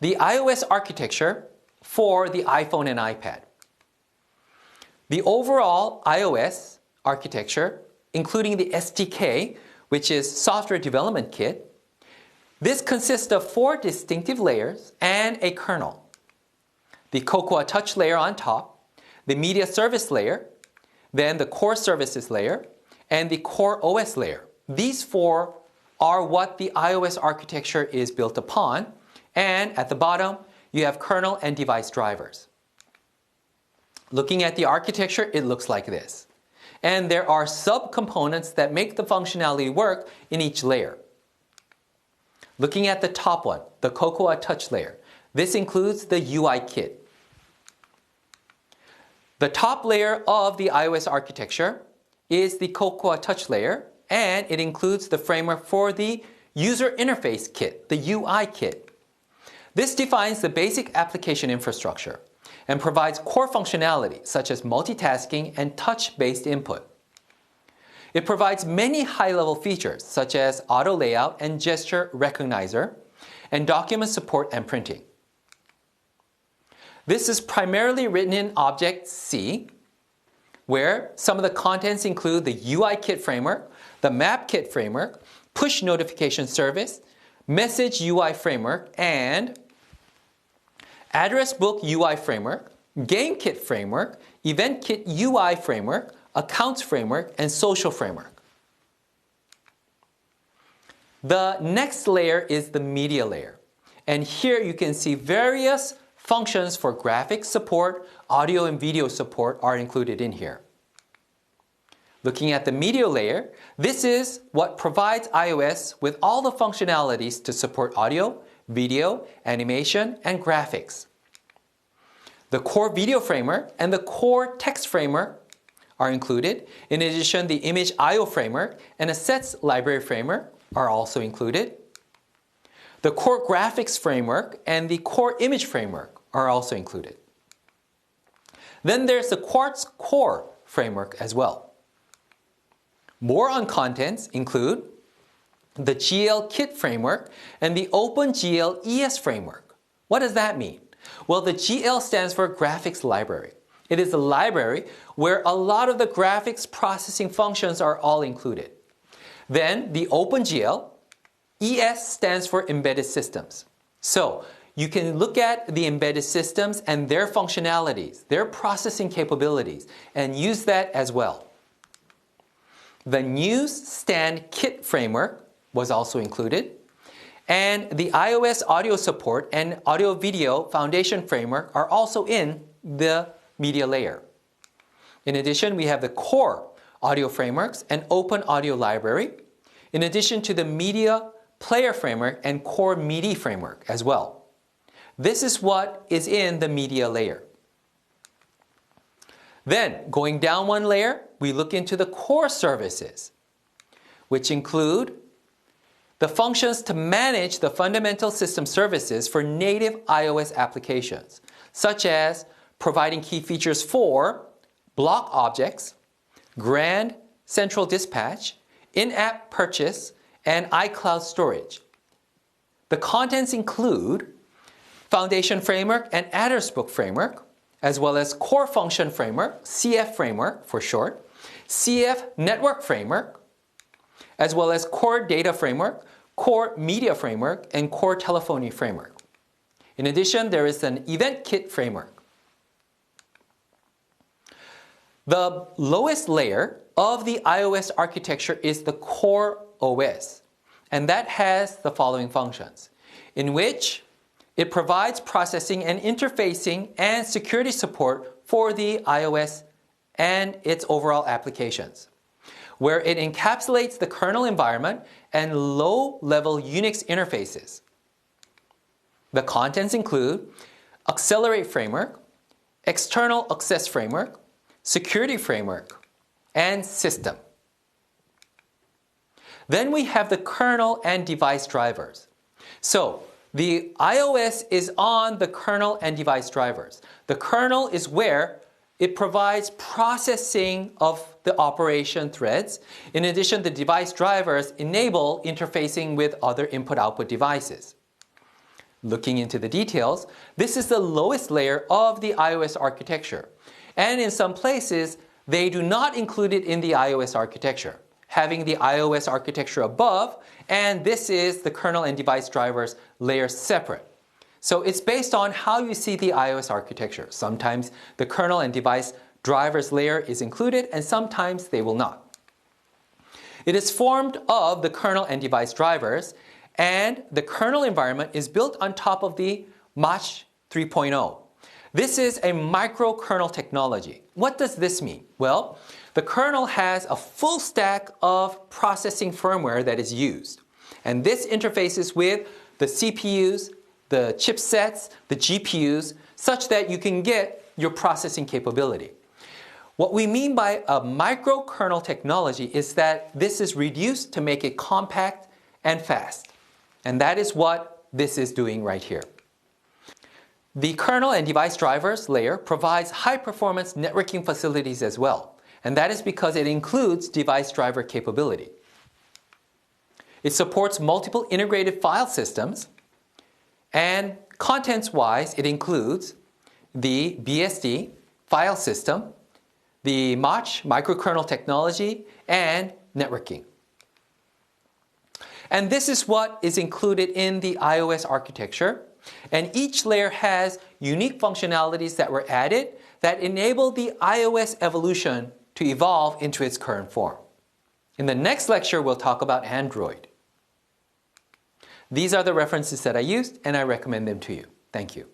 the iOS architecture for the iPhone and iPad. The overall iOS architecture, including the SDK, which is Software Development Kit, this consists of 4 distinctive layers and a kernel. The Cocoa Touch layer on top, the Media Service layer, then the Core Services layer, and the Core OS layer. These 4 are what the iOS architecture is built upon, and at the bottom, you have kernel and device drivers. Looking at the architecture, it looks like this. And there are subcomponents that make the functionality work in each layer. Looking at the top one, the Cocoa Touch layer, this includes the UI kit. The top layer of the iOS architecture is the Cocoa Touch layer, and it includes the framework for the user interface kit, the UI kit. This defines the basic application infrastructure and provides core functionality such as multitasking and touch-based input. It provides many high-level features such as auto layout and gesture recognizer, and document support and printing. This is primarily written in Object-C, where some of the contents include the UI kit framework, the map kit framework, push notification service, message UI framework, and address book UI framework, game kit framework, event kit UI framework, accounts framework, and social framework. The next layer is the media layer. And here you can see various functions for graphics support, audio and video support are included in here. Looking at the media layer, this is what provides iOS with all the functionalities to support audio, video, animation, and graphics. The core video framework and the core text framework are included. In addition, the image I/O framework and a sets library framework are also included. The core graphics framework and the core image framework are also included. Then there's the Quartz core framework as well. More on contents include the GL Kit framework and the OpenGL ES framework. What does that mean? Well, the GL stands for Graphics Library. It is a library where a lot of the graphics processing functions are all included. Then the OpenGL ES stands for Embedded Systems. So you can look at the embedded systems and their functionalities, their processing capabilities, and use that as well. The Newsstand Kit framework was also included. And the iOS audio support and audio video foundation framework are also in the media layer. In addition, we have the core audio frameworks and open audio library, in addition to the media player framework and core MIDI framework as well. This is what is in the media layer. Then, going down one layer, we look into the core services, which include the functions to manage the fundamental system services for native iOS applications, such as providing key features for block objects, Grand Central Dispatch, in-app purchase, and iCloud storage. The contents include Foundation Framework and Address Book Framework, as well as Core Function Framework, CF Framework for short, CF Network Framework, as well as Core Data Framework, Core Media Framework, and Core Telephony Framework. In addition, there is an Event Kit framework. The lowest layer of the iOS architecture is the Core OS, and that has the following functions, in which it provides processing and interfacing and security support for the iOS and its overall applications, where it encapsulates the kernel environment and low-level Unix interfaces. The contents include Accelerate Framework, External Access Framework, Security Framework, and System. Then we have the kernel and device drivers. So the iOS is on the kernel and device drivers. The kernel is where it provides processing of the operation threads. In addition, the device drivers enable interfacing with other input-output devices. Looking into the details, this is the lowest layer of the iOS architecture. And in some places, they do not include it in the iOS architecture, having the iOS architecture above, and this is the kernel and device drivers layer separate. So it's based on how you see the iOS architecture. Sometimes the kernel and device drivers layer is included, and sometimes they will not. It is formed of the kernel and device drivers, and the kernel environment is built on top of the Mach 3.0. This is a microkernel technology. What does this mean? Well, the kernel has a full stack of processing firmware that is used. And this interfaces with the CPUs, the chipsets, the GPUs, such that you can get your processing capability. What we mean by a microkernel technology is that this is reduced to make it compact and fast. And that is what this is doing right here. The kernel and device drivers layer provides high-performance networking facilities as well. And that is because it includes device driver capability. It supports multiple integrated file systems. And contents-wise, it includes the BSD file system, the Mach microkernel technology, and networking. And this is what is included in the iOS architecture. And each layer has unique functionalities that were added that enable the iOS evolution to evolve into its current form. In the next lecture, we'll talk about Android. These are the references that I used, and I recommend them to you. Thank you.